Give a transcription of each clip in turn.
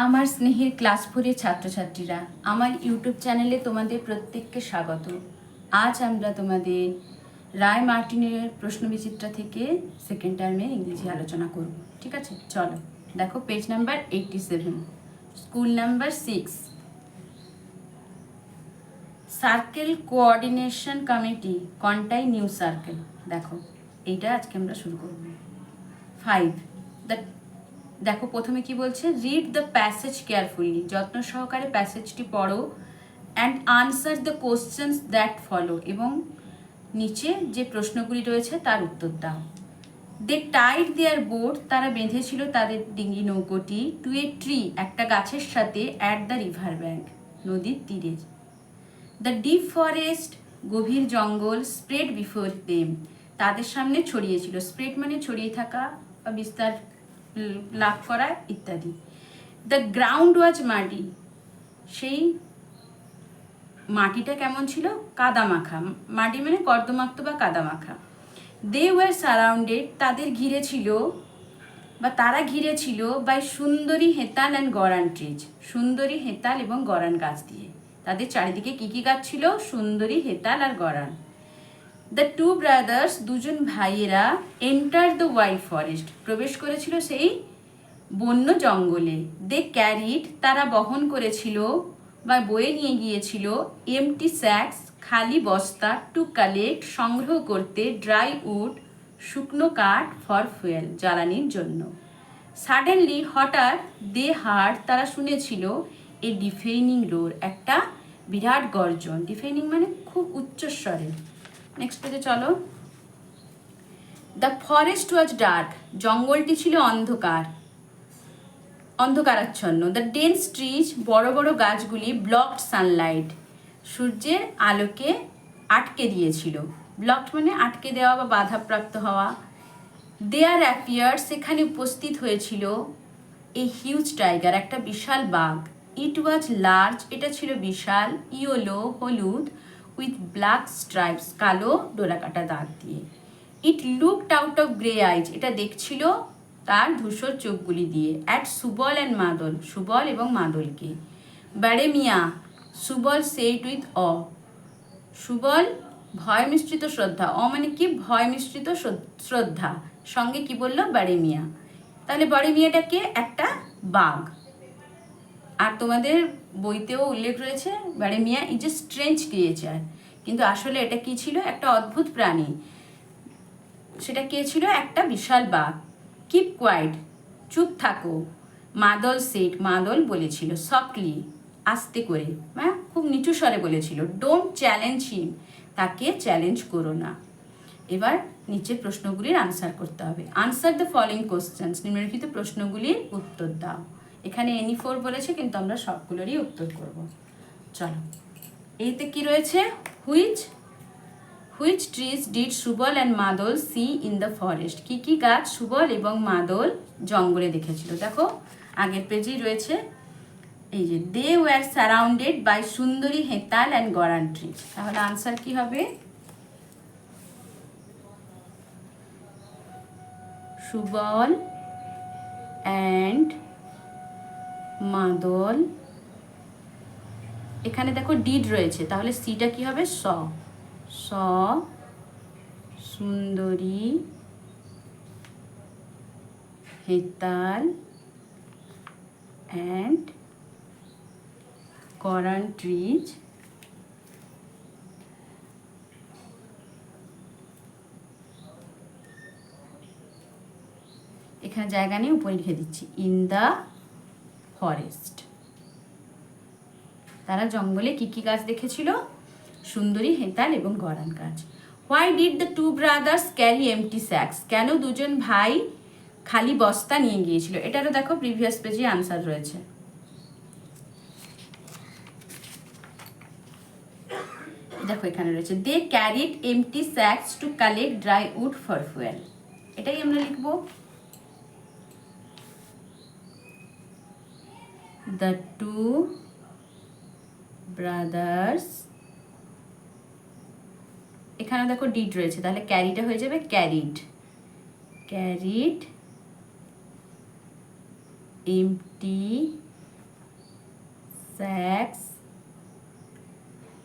আমার স্নেহের ক্লাস 4-এর ছাত্রছাত্রীরা, আমার ইউটিউব চ্যানেলে তোমাদের প্রত্যেককে স্বাগত। আজ আমরা তোমাদের রায় মার্টিনের প্রশ্নবিচিত্রা থেকে সেকেন্ড টার্মে ইংরেজি আলোচনা করব। ঠিক আছে, চলো দেখো page number 87, school number 6, circle coordination committee Contai new circle. দেখো এইটা আজকে আমরা শুরু করব। 5, দ্য দেখো প্রথমে কি বলছে, রিড দ্য প্যাসেজ কেয়ারফুলি, যত্ন সহকারে প্যাসেজটি পড়ো, and answer the questions that follow, এবং নিচে যে প্রশ্নগুলি রয়েছে তার উত্তর দাও। দে টাইড দেয়ার বোট, তারা বেঁধেছিল তাদের ডিঙ্গি নৌকোটি, টু এ ট্রি, একটা গাছের সাথে, অ্যাট দ্য রিভার ব্যাঙ্ক, নদীর তীরে। দ্য ডিপ ফরেস্ট, গভীর জঙ্গল, স্প্রেড বিফোর দেম, তাদের সামনে ছড়িয়েছিল। স্প্রেড মানে ছড়িয়ে থাকা বা বিস্তার লাভ করা ইত্যাদি। দ্য গ্রাউন্ড ওয়াজ মাটি, সেই মাটিটা কেমন ছিল? কাদামাখা। মাটি মানে কর্দমাক্ত বা কাদামাখা। দে ওয়ার সারাউন্ডেড, তাদের ঘিরে ছিল বা তারা ঘিরে ছিল বাই সুন্দরী হেতাল অ্যান্ড গরান ট্রিজ, সুন্দরী হেতাল এবং গরান গাছ দিয়ে। তাদের চারিদিকে কি কি গাছ ছিল? সুন্দরী, হেতাল আর গরান। দ্য টু ব্রাদার্স, দুজন ভাইয়েরা, এন্টার দ্য ওয়াইল্ড ফরেস্ট, প্রবেশ করেছিল সেই বন্য জঙ্গলে। দে ক্যারিড, তারা বহন করেছিল বা বয়ে নিয়ে গিয়েছিল, এমটি স্যাক্স, খালি বস্তা, টু কালেক্ট, সংগ্রহ করতে, ড্রাই উড, শুকনো কাঠ, ফর ফুয়েল, জ্বালানির জন্য। সাডেনলি, হঠাৎ, দে হার্ড, তারা শুনেছিল, এ ডিফেইনিং রোর, একটা বিরাট গর্জন। ডিফেইনিং মানে খুব উচ্চস্বরে। নেক্সট পেজে চলো। দ্য ফরেস্ট ওয়াজ ডার্ক, জঙ্গলটি ছিল অন্ধকারাচ্ছন্ন। দ্য ডেন্স ট্রিজ, বড় বড় গাছগুলি, ব্লকড সানলাইট, সূর্যের আলোকে আটকে দিয়েছিল। ব্লকড মানে আটকে দেওয়া বা বাধাপ্রাপ্ত হওয়া। দেয়ার অ্যাপিয়ার, সেখানে উপস্থিত হয়েছিল, এ হিউজ টাইগার, একটা বিশাল বাঘ। ইট ওয়াজ লার্জ, এটা ছিল বিশাল, ইয়েলো, হলুদ, উইথ ব্ল্যাক স্ট্রাইপস, কালো ডোরাকাটা দাগ দিয়ে। It looked out of grey eyes, এটা দেখছিল তার ধূসর চোখগুলি দিয়ে। অ্যাট সুবল অ্যান্ড মাদল, সুবল এবং মাদলকে। ব্যারেমিয়া, সুবল সেট উইথ অ, সুবল ভয় মিশ্রিত শ্রদ্ধা, অ মানে কি? ভয় মিশ্রিত শ্রদ্ধা, সঙ্গে কি বললো? ব্যারেমিয়া। তাহলে ব্যারেমিয়াটাকে একটা বাঘ। আর তোমাদের বইতেও উল্লেখ রয়েছে, ব্যারেমিয়া ইজ এ স্ট্রেঞ্জ ক্রিয়েচার, কিন্তু আসলে এটা কি ছিল? একটা অদ্ভুত প্রাণী। সেটা কে ছিল? একটা বিশাল বাঘ। কিপ কোয়াইট, চুপ থাকো। মাদল সেট, মাদল বলেছিল, সফটলি, আস্তে করে, হ্যাঁ খুব নিচু স্বরে বলেছিল। ডোন্ট চ্যালেঞ্জ হিম, তাকে চ্যালেঞ্জ করো না। এবার নিচের প্রশ্নগুলির আনসার করতে হবে। আনসার দ্য ফলোইং কোশ্চেন্স, নিম্নলিখিত প্রশ্নগুলির উত্তর দাও। এখানে এনি 4 বলেছে, কিন্তু আমরা সবগুলোরই উত্তর করব। চলো, এইতে কি রয়েছে? Which trees did Subal and মাদল সি ইন দ্য ফরেস্ট, কি কি গাছ সুবল এবং মাদল জঙ্গলে দেখেছিল? দেখো আগের পেজেই রয়েছে, এই যে দে ওয়ার সারাউন্ডেড বাই সুন্দরী, হেতাল অ্যান্ড গরান ট্রিজ। তাহলে আনসার কি হবে? সুবল অ্যান্ড মাদল, এখানে দেখো ডিড রয়েছে, তাহলে সিটা কি হবে? স, সুন্দরী, হেতাল অ্যান্ড গরান ট্রিজ এখানে জায়গা নিয়ে উপরে লিখে দিচ্ছি, ইন দ্য ফরেস্ট। তারা জঙ্গলে কি কি গাছ দেখেছিল? সুন্দরী, হেতাল এবং গরান গাছ। Why did the two brothers carry empty sacks, কেন দুজন ভাই খালি বস্তা নিয়ে গিয়েছিল? এটারও দেখো প্রিভিয়াস পেজে আনসার রয়েছে। দেখো এখানে রয়েছে, they carried empty sacks to collect dry wood for fuel, এটাই আমরা লিখবো। দ্য টু ব্রাদার্স, এখানে দেখো ডিড রয়েছে, তাহলে ক্যারিটা হয়ে যাবে carried empty sacks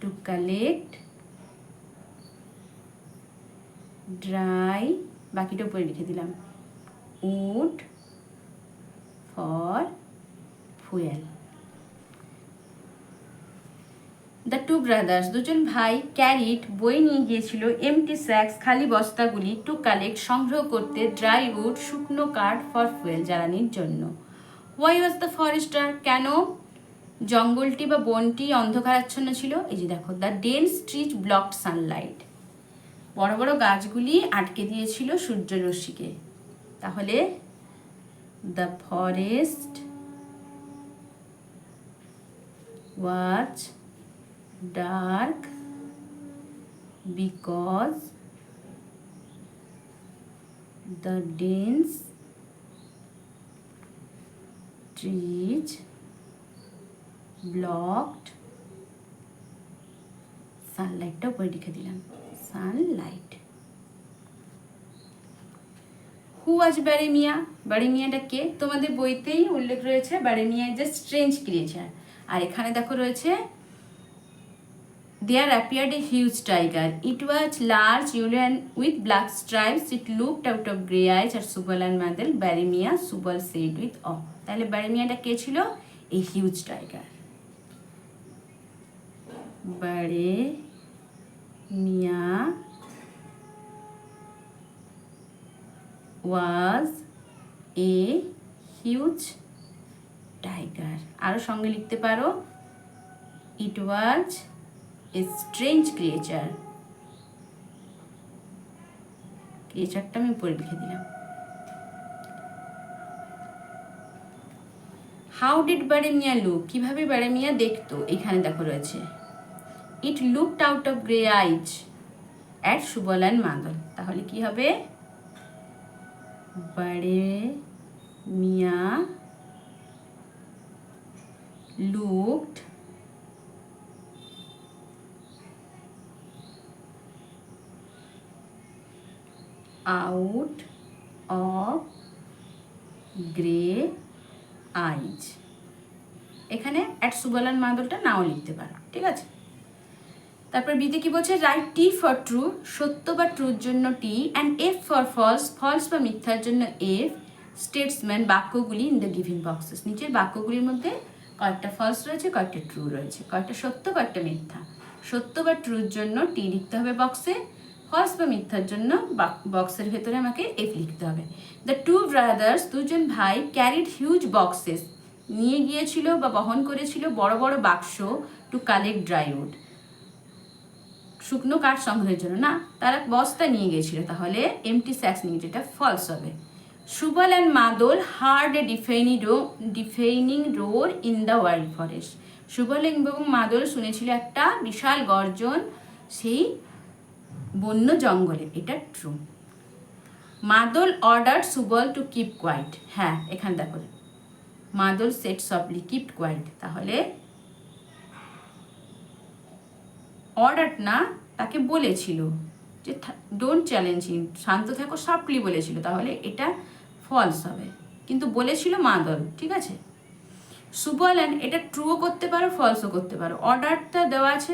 to collect dry, বাকিটা উপরে লিখে দিলাম, wood for fuel. The two brothers, দুজন ভাই ক্যারিড, বয়ে নিয়ে গিয়েছিল, এমটি স্যাক্স, খালি বস্তাগুলি, টু কালেক্ট, সংগ্রহ করতে, ড্রাই উড, শুকনো কাঠ, ফর ফুয়েল, জ্বালানির জন্য। হোয়াই ওয়াজ দ্য ফরেস্টার, কেন জঙ্গলটি বা বনটি অন্ধকারাচ্ছন্ন ছিল? এই যে দেখো, the dense trees blocked sunlight, বড় বড় গাছগুলি আটকে দিয়েছিল সূর্যরশ্মিকে। তাহলে the forest was dark because the dense trees blocked sunlight. টা উপরে লিখে দিলাম, সানলাইট। হু ওয়াজ ব্যারেমিয়া, ব্যারেমিয়াটা কে? তোমাদের বইতেই উল্লেখ রয়েছে, ব্যারেমিয়া ইজ এ স্ট্রেঞ্জ ক্রিয়েচার। আর এখানে দেখো রয়েছে, there appeared a huge tiger. It was large, yellow and with black stripes. It looked out of grey eyes at Subal and Madel. Barimia, Subal said with awe. তাহলে ব্যারেমিয়াটা কে ছিল? a huge tiger. Barimia was a huge tiger. আরো সঙ্গে লিখতে পারো, it was a strange creature. ক্রিয়েচারটা আমি উপরে লিখে দিলাম। হাউ ডিড ব্যারেমিয়া লুক, কিভাবে ব্যারেমিয়া দেখতো? এখানে দেখো রয়েছে, it looked out of grey eyes at Subal and Madal. তাহলে কি হবে? ব্যারেমিয়া looked out of grey eyes। এখানে অ্যাট সুবলান মাদলটা নাও লিখতে পারো, ঠিক আছে। তারপর বিতে কি বলছে? রাইট টি ফর ট্রু, সত্য বা ট্রুর জন্য T, and F for false, false বা মিথ্যার জন্য এফ, স্টেটসম্যান, বাক্যগুলি ইন দ্য গিভিং বক্সেস। নিচের বাক্যগুলির মধ্যে কয়েকটা ফলস রয়েছে, কয়েকটা ট্রু রয়েছে, কয়েকটা সত্য, কয়েকটা মিথ্যা। সত্য বা ট্রুর জন্য টি লিখতে হবে বক্সে, ফলস বা মিথ্যার জন্য বক্সের ভেতরে আমাকে এফ লিখতে হবে। দ্য টু ব্রাদার্স, দুজন ভাই, ক্যারিড হিউজ বক্সেস, নিয়ে গিয়েছিল বা বহন করেছিল বড় বড় বাক্স, টু কালেক্ট ড্রাই উড, শুকনো কাঠ সংগ্রহের জন্য। না, তারা বস্তা নিয়ে গিয়েছিল, তাহলে এমটি স্যাক্স নিয়ে, যেটা ফলস হবে। Subal and Madal heard a deafening roar in the wild forest. Subal এবং মাদল শুনেছিল একটা বিশাল গর্জন সেই বন্য জঙ্গলে, এটা ট্রু। মাদল order Subal to keep quiet, হ্যাঁ এখানে দেখো, মাদল সেট সফটলি কিপ কোয়াইট, তাহলে অর্ডার না, তাকে বলেছিল যে ডোন্ট চ্যালেঞ্জ হিম, শান্ত থাকো, সফটলি বলেছিল, তাহলে এটা ফলস হবে, কিন্তু বলেছিল মাদল, ঠিক আছে। সুবল অ্যান্ড, এটা ট্রুও করতে পারো, ফলসও করতে পারো। অর্ডারটা দেওয়া আছে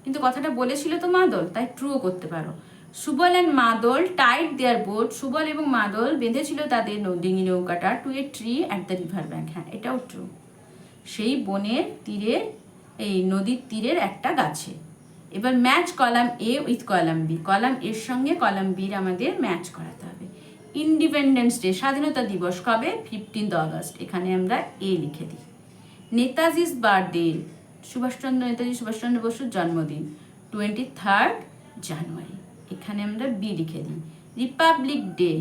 কিন্তু কথাটা বলেছিল তো মাদল, তাই ট্রুও করতে পারো। Subal and Madal tied their boat, Subal এবং মাদল বেঁধেছিল তাদের ডিঙি নৌকাটা, to a tree at the river bank, হ্যাঁ এটাও ট্রু, সেই বনের তীরে, এই নদীর তীরের একটা গাছে। এবার match column A with column B, column এর সঙ্গে কলাম বির আমাদের ম্যাচ করাতে হবে। ইন্ডিপেন্ডেন্স ডে, স্বাধীনতা দিবস কবে? 15 আগস্ট, এখানে আমরা এ লিখে দিই। নেতাজিস বার্থডে, নেতাজি সুভাষচন্দ্র বসুর জন্মদিন 23 জানুয়ারি, এখানে আমরা বি লিখে দিই। রিপাবলিক ডে,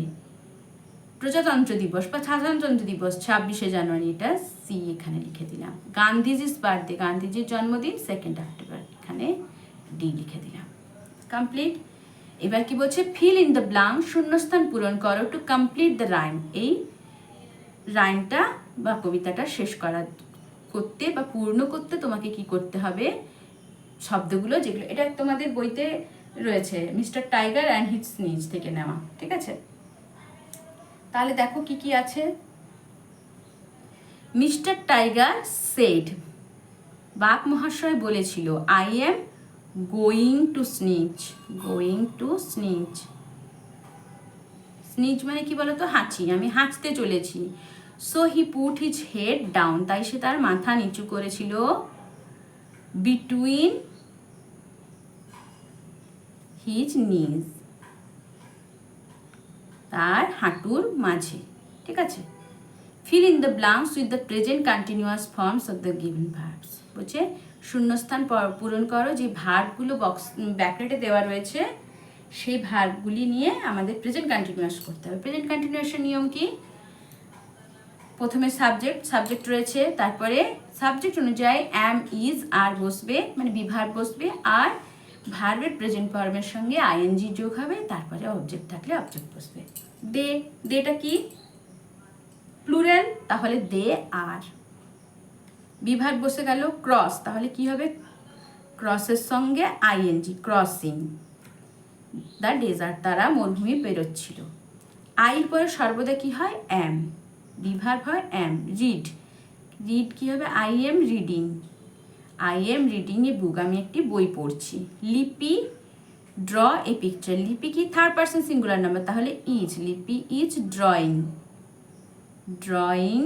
প্রজাতন্ত্র দিবস বা সাধারণতন্ত্র দিবস 26 জানুয়ারি, এটা সি এখানে লিখে দিলাম। গান্ধীজিস বার্থডে, গান্ধীজির জন্মদিন 2 অক্টোবর, এখানে ডি লিখে দিলাম। কমপ্লিট। এবার কি বলছে? ফিল ইন দ্য ব্ল্যাঙ্ক, শূন্যস্থান পূরণ করো, টু কমপ্লিট দ্য রাইম, এই রাইমটা বা কবিতাটা শেষ করতে বা পূর্ণ করতে তোমাকে কি করতে হবে? শব্দগুলো যেগুলো, এটা তোমাদের বইতে রয়েছে, mister tiger and his sneeze থেকে নেওয়া, ঠিক আছে। তাহলে দেখো কি কি আছে। মিস্টার টাইগার সেড, বাঘ মহাশয় বলেছিল I am going to sneeze. Going to sneeze, sneeze মানে কি বলতো? হাঁচি, আমি হাঁচতে চলেছি। So he put his head down, তাই সে তার মাথা নিচু করেছিল। বিটুইন হিজ নিজ, তার হাঁটুর মাঝে। ঠিক আছে, fill in the blanks with the present continuous forms of the given verbs. বলছে শূন্যস্থান পূরণ করো, যে ভার্বগুলো বক্স ব্যাকেটে দেওয়া রয়েছে সেই ভার্বগুলি নিয়ে আমাদের প্রেজেন্ট কন্টিনিউয়াস করতে হবে। প্রেজেন্ট কন্টিনিউয়াসের নিয়ম কি? প্রথমে সাবজেক্ট রয়েছে, তারপরে সাবজেক্ট অনুযায়ী অ্যাম, ইজ, আর বসবে, মানে বিভার্ব বসবে, আর ভার্বের প্রেজেন্ট ফর্মের সঙ্গে আইএনজি যোগ হবে, তারপরে অবজেক্ট থাকলে অবজেক্ট বসবে। দেটা কি? প্লুরাল, তাহলে দে আর। বিভার্ব বসে গেল ক্রস, তাহলে কি হবে? ক্রসের সঙ্গে আইএনজি, ক্রসিং দ্য ডেজার্ট, তারা মরুভূমি পেরোচ্ছিল। আইর পরে সর্বদা কি হয়? অ্যাম, বিভার্ব হয় অ্যাম। রিড, রিড কি হবে? I am reading, I am reading a book, আমি একটি বই পড়ছি। লিপি, ড্র এ পিকচার, লিপি কি? থার্ড পারসন সিঙ্গুলার নাম্বার, তাহলে is, Lipi is drawing, drawing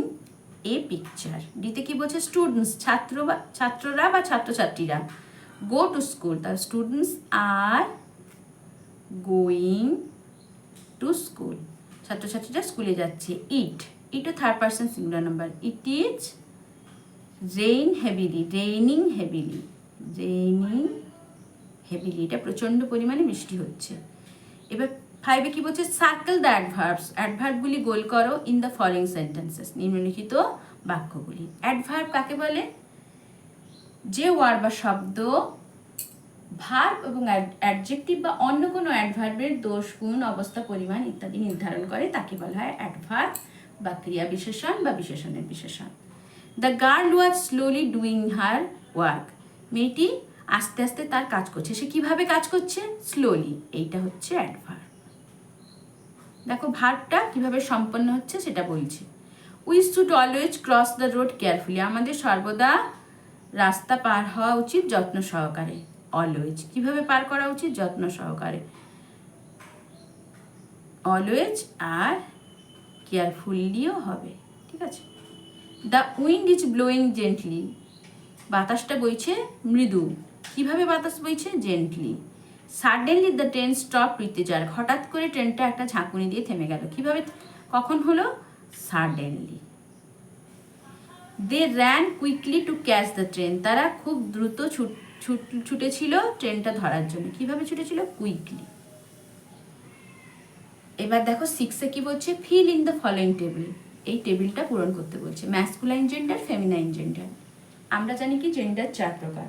a picture. ডিতে কি বলছে? স্টুডেন্টস, ছাত্ররা বা ছাত্রছাত্রীরা। গো টু স্কুল, তার students are going to school, ছাত্রছাত্রীরা স্কুলে যাচ্ছে। ইটও third person singular number, it is rain heavily, raining heavily, raining heavily, এটা প্রচণ্ড পরিমাণে বৃষ্টি হচ্ছে। এবার 5 কি বলছে? সার্কেল দ্য অ্যাডভার্বস, অ্যাডভার্বগুলি গোল করো ইন দ্য ফলোইং সেন্টেন্সেস, নিম্নলিখিত বাক্যগুলি। অ্যাডভার্ব কাকে বলে? যে ওয়ার্ড বা শব্দ ভার্ব এবং অ্যাডজেক্টিভ বা অন্য কোনো অ্যাডভার্বের দোষ, গুণ, অবস্থা, পরিমাণ ইত্যাদি নির্ধারণ করে, তাকে বলা হয় অ্যাডভার্ব বা ক্রিয়া বিশেষণ বা বিশেষণের বিশেষণ। The girl was slowly doing her work, মেয়েটি আস্তে আস্তে তার কাজ করছে। সে কিভাবে কাজ করছে? স্লোলি, এইটা হচ্ছে অ্যাডভার্ব। দেখো ভার্বটা কিভাবে সম্পন্ন হচ্ছে সেটা বলছি। We should always cross the road carefully, আমাদের সর্বদা রাস্তা পার হওয়া উচিত যত্ন সহকারে। অলওয়েজ কিভাবে পার করা উচিত? যত্ন সহকারে। অলওয়েজ আর কেয়ারফুলিও হবে। ঠিক আছে। The wind is blowing gently, বাতাসটা বইছে মৃদু। কিভাবে বাতাস বইছে? Gently. Suddenly the train stop with a jerk, হঠাৎ করে ট্রেনটা একটা ঝাঁকুনি দিয়ে থেমে গেল। কিভাবে, কখন হলো? Suddenly. They ran quickly to catch the train, তারা খুব দ্রুত ছুটেছিল ট্রেনটা ধরার জন্য। কিভাবে ছুটেছিল? কুইকলি। এবার দেখো 6 কি বলছে? Fill in the following table, এই টেবিলটা পূরণ করতে বলছে। Masculine gender, feminine gender. আমরা জানি কি জেন্ডার 4 প্রকার,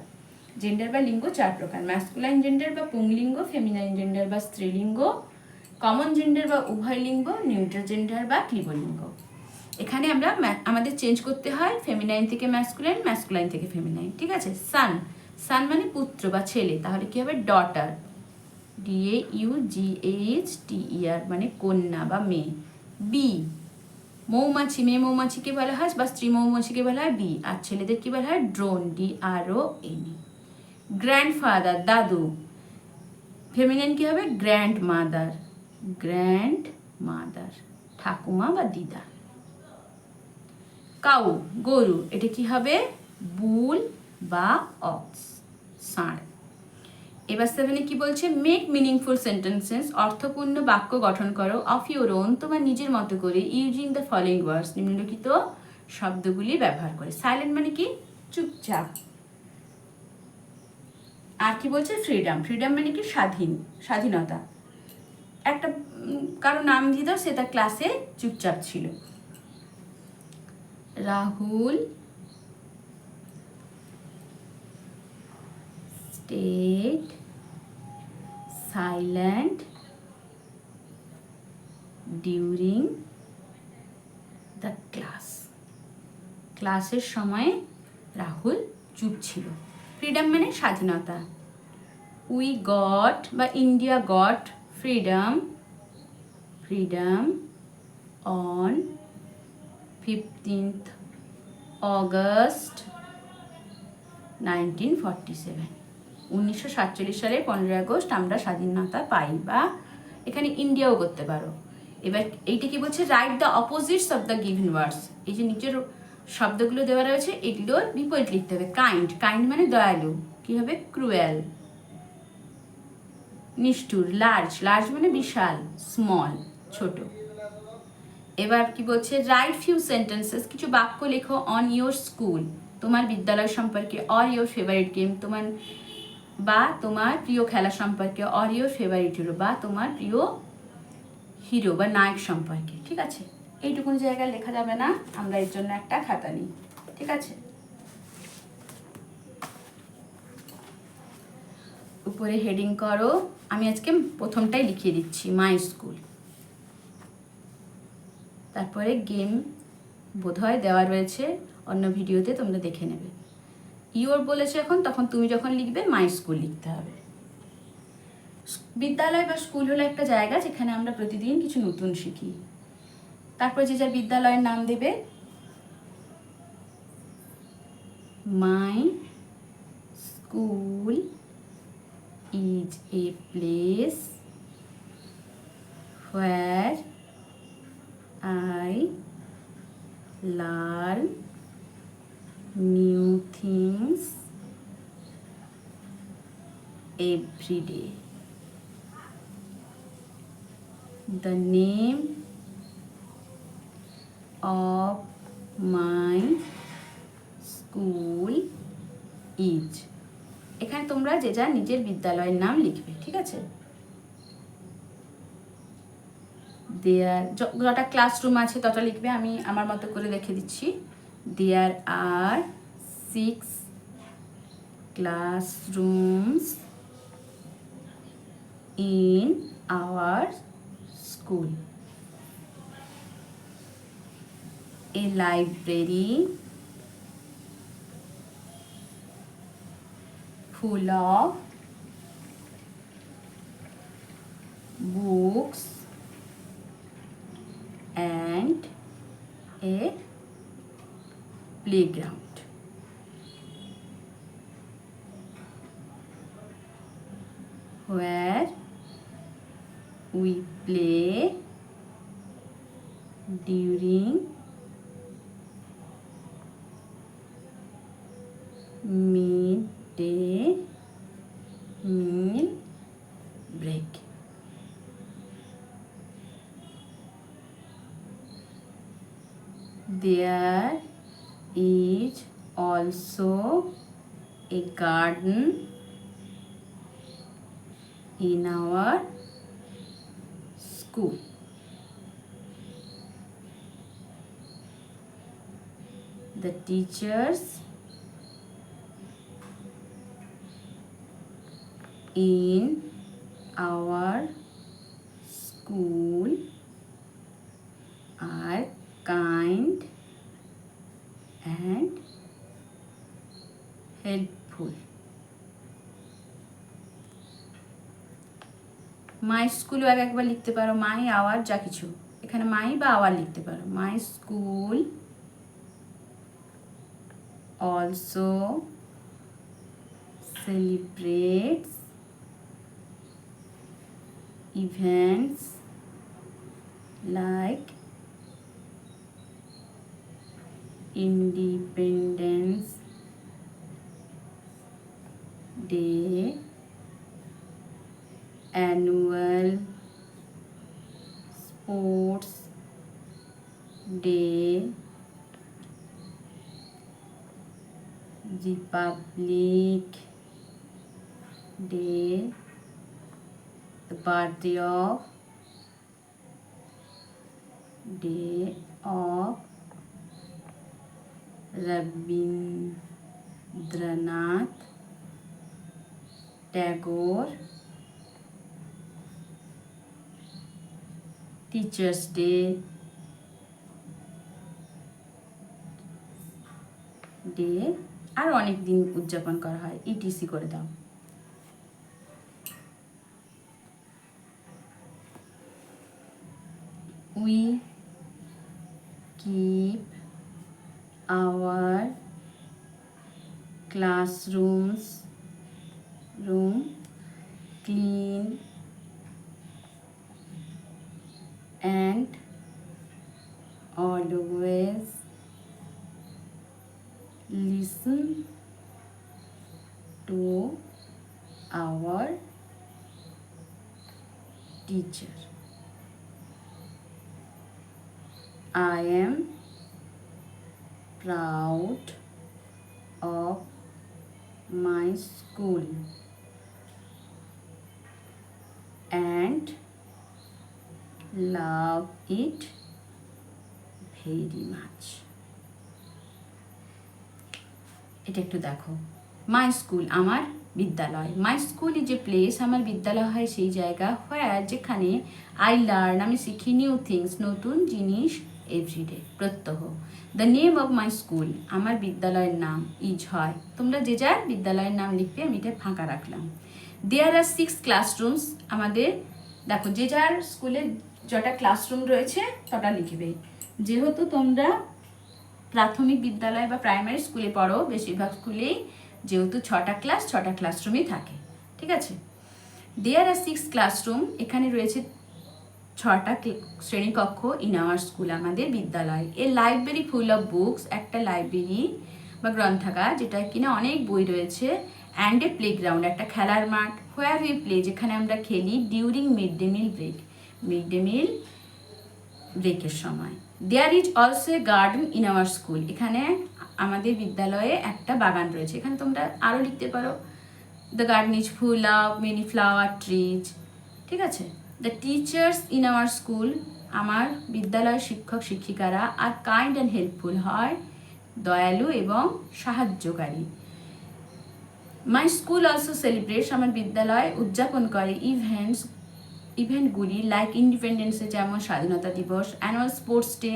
জেন্ডার বা লিঙ্গ 4 প্রকার। ম্যাসকুলাইন জেন্ডার বা পুংলিঙ্গ, ফেমিনাইন জেন্ডার বা স্ত্রীলিঙ্গ, কমন জেন্ডার বা উভয় লিঙ্গ, নিউট্রাল জেন্ডার বা ক্লিবলিঙ্গ। এখানে আমরা আমাদের চেঞ্জ করতে হয় ফেমিনাইন থেকে ম্যাসকুলাইন, ম্যাসকুলাইন থেকে ফেমিনাইন। ঠিক আছে। সান, সান মানে পুত্র বা ছেলে, তাহলে কি হবে? ডটার, DAUGHTER মানে কন্যা বা মেয়ে। বি, মৌমাছি, মেয়ে মৌমাছিকে বলা হয় বা স্ত্রী মৌমাছিকে বলা হয় বি, আর ছেলেদের কি বলা হয়? Drone, DRON। গ্র্যান্ডফাদার, দাদু, ফেমিনাইন কি হবে? গ্র্যান্ড মাদার, গ্র্যান্ড মাদার, ঠাকুমা বা দিদা। কাউ, গরু, এটা কি হবে? বুল বা অক্স, ষাঁড়। এবার 7 কি বলছে? মেক মিনিংফুল সেন্টেন্সেস, অর্থপূর্ণ বাক্য গঠন করো, অফ ইউর ওন, তোমার নিজের মতো করে, ইউজিং দ্য ফলোইং ওয়ার্ডস, নিম্নলিখিত শব্দগুলি ব্যবহার করে। সাইলেন্ট মানে কি? চুপচাপ। আর কি বলছে? ফ্রিডম, ফ্রিডম মানে কি? স্বাধীন, স্বাধীনতা। একটা কারো নাম দিয়ে দাও, সে তার ক্লাসে চুপচাপ ছিল। Rahul stayed silent during the class, ক্লাসের সময় রাহুল চুপ ছিল। ফ্রিডম মানে স্বাধীনতা। উই গট বা India goat freedom, freedom on 15th August 1947, 1947 সালে 15ই আগস্ট আমরা স্বাধীনতা পাই, বা এখানে ইন্ডিয়াও করতে পারো। এবার এইটা কি বলছে, write the opposites of the given words. এই যে নিচের শব্দগুলো দেওয়া রয়েছে এগুলোর বিপরীত লিখতে হবে। কাইন্ড, কাইন্ড মানে দয়ালু, কি হবে ক্রুয়েল। নিষ্ঠুর, লার্জ, লার্জ মানে বিশাল, স্মল ছোট। এবার কি বলছে, রাইট ফিউ সেন্টেন্সেস, কিছু বাক্য লেখো অন ইয়োর স্কুল, তোমার বিদ্যালয় সম্পর্কে, অর ইয়োর ফেভারিট গেম, তোমার বা তোমার প্রিয় খেলা সম্পর্কে, অর ইয়োর ফেভারিট হিরো, বা তোমার প্রিয় হিরো বা নায়ক সম্পর্কে। ঠিক আছে, এইটুকুন জায়গায় লেখা যাবে না, আমরা এর জন্য একটা খাতা নিই। ঠিক আছে, উপরে হেডিং করো। আমি আজকে প্রথমটাই লিখিয়ে দিচ্ছি, মাই স্কুল। তারপরে গেম বোধহয় দেওয়া রয়েছে অন্য ভিডিওতে, তোমরা দেখে নেবে। ইওর বলেছে এখন, তখন তুমি যখন লিখবে মাই স্কুল লিখতে হবে। বিদ্যালয় বা স্কুল হলো একটা জায়গা যেখানে আমরা প্রতিদিন কিছু নতুন শিখি। তারপর যে যার বিদ্যালয়ের নাম দেবে। My school is a place where I learn new things every day. The name of my school is, এখানে তোমরা যে যা নিজের বিদ্যালয়ের নাম লিখবে। ঠিক আছে, দেয়ার যটা ক্লাসরুম আছে তটা লিখবে, আমি আমার মতো করে রেখে দিচ্ছি। দেয়ার আর 6 classrooms in our school. A library full of books and a playground. Where we play during midday meal break. There is also a garden in our school. The teachers in our school are kind and helpful. মাই স্কুলও একবার লিখতে পারো, my our যা কিছু, এখানে মাই বা hour লিখতে পারো। My school also celebrates events like Independence Day, annual sports day, Republic Day, the birthday of Rabindranath Tagore, Teachers Day, আর অনেক দিন উদযাপন করা হয়, ইটিসি করে দাও। We keep our classrooms room clean and always listen to our teacher. I am proud of my school and love it very much. এটা একটু দেখো, মাই স্কুল আমার বিদ্যালয়। My school is a place, আমার বিদ্যালয় হয় সেই জায়গা, হোয়ার যেখানে আই লার্ন আমি শিখি নিউ থিংস নতুন জিনিস এভরিডে প্রত্যহ। The name of my school আমার বিদ্যালয়ের নাম ইজ হয়, তোমরা যে যার বিদ্যালয়ের নাম লিখবে, আমি এটা ফাঁকা রাখলাম। দেয়ার আর 6 ক্লাসরুমস আমাদের দেখো যে যার স্কুলে যটা ক্লাসরুম রয়েছে তটা লিখবে। যেহেতু তোমরা প্রাথমিক বিদ্যালয় বা প্রাইমারি স্কুলে পড়ো, বেশিরভাগ স্কুলেই যেহেতু 6টা ক্লাসরুমই থাকে, ঠিক আছে। দেয়ার আর 6 ক্লাসরুম এখানে রয়েছে 6টা শ্রেণীকক্ষ ইন আওয়ার স্কুল আমাদের বিদ্যালয়। এ লাইব্রেরি ফুল অফ বুকস একটা লাইব্রেরি বা গ্রন্থাগার যেটা কিনা অনেক বই রয়েছে, অ্যান্ড এ প্লেগ্রাউন্ড একটা খেলার মাঠ, হোয়ার উই প্লে যেখানে আমরা খেলি, during mid day meal break mid day meal ব্রেকের সময়। There is also a garden in our school এখানে আমাদের বিদ্যালয়ে একটা বাগান রয়েছে, এখানে তোমরা আরও লিখতে পারো the garden is full of many flower trees, ঠিক আছে। The teachers in our school আমার বিদ্যালয়ের শিক্ষক শিক্ষিকারা আর কাইন্ড অ্যান্ড হেল্পফুল হয়, দয়ালু এবং সাহায্যকারী। মাই স্কুল অলসো সেলিব্রেটস আমার বিদ্যালয় উদযাপন করে ইভেন্টগুলি লাইক ইন্ডিপেন্ডেন্সে যেমন স্বাধীনতা দিবস, অ্যানুয়াল স্পোর্টস ডে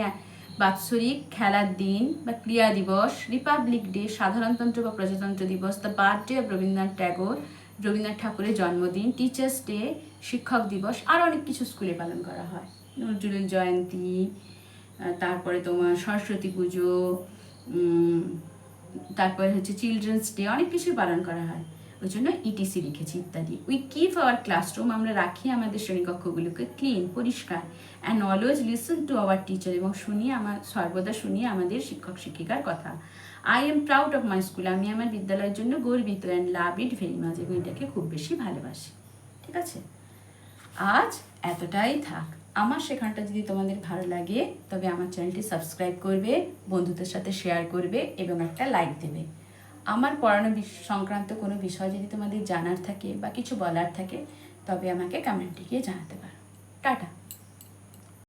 বাৎসরিক খেলার দিন বা ক্রীড়া দিবস, রিপাবলিক ডে সাধারণতন্ত্র বা প্রজাতন্ত্র দিবস, দ্য বার্থডে অফ রবীন্দ্রনাথ ঠাকুরের জন্মদিন, টিচার্স ডে শিক্ষক দিবস, আর অনেক কিছু স্কুলে পালন করা হয়, নজরুল জয়ন্তী, তারপরে তোমার সরস্বতী পুজো, তারপরে হচ্ছে চিলড্রেন্স ডে, অনেক কিছুই পালন করা হয়, ওই জন্য ইটিসি লিখেছি ইত্যাদি। উই কিপ আওয়ার ক্লাসরুম আমরা রাখি আমাদের শ্রেণীকক্ষগুলোকে ক্লিন পরিষ্কার, and always listen to our teacher এবং সর্বদা শুনি আমাদের শিক্ষক শিক্ষিকার কথা। I am proud of my school আমি আমার বিদ্যালয়ের জন্য গর্বিত, and love it very much এবং এটাকে খুব বেশি ভালোবাসি, ঠিক আছে। আজ এতটাই থাক। আমার শেখানোটা যদি তোমাদের ভালো লাগে তবে আমার চ্যানেলটি সাবস্ক্রাইব করবে, বন্ধুদের সাথে শেয়ার করবে এবং একটা লাইক দেবে। আমার পড়ানো সংক্রান্ত কোনো বিষয় যদি তোমাদের জানার থাকে বা কিছু বলার থাকে তবে আমাকে কমেন্টে গিয়ে জানাতে পারো। টাটা।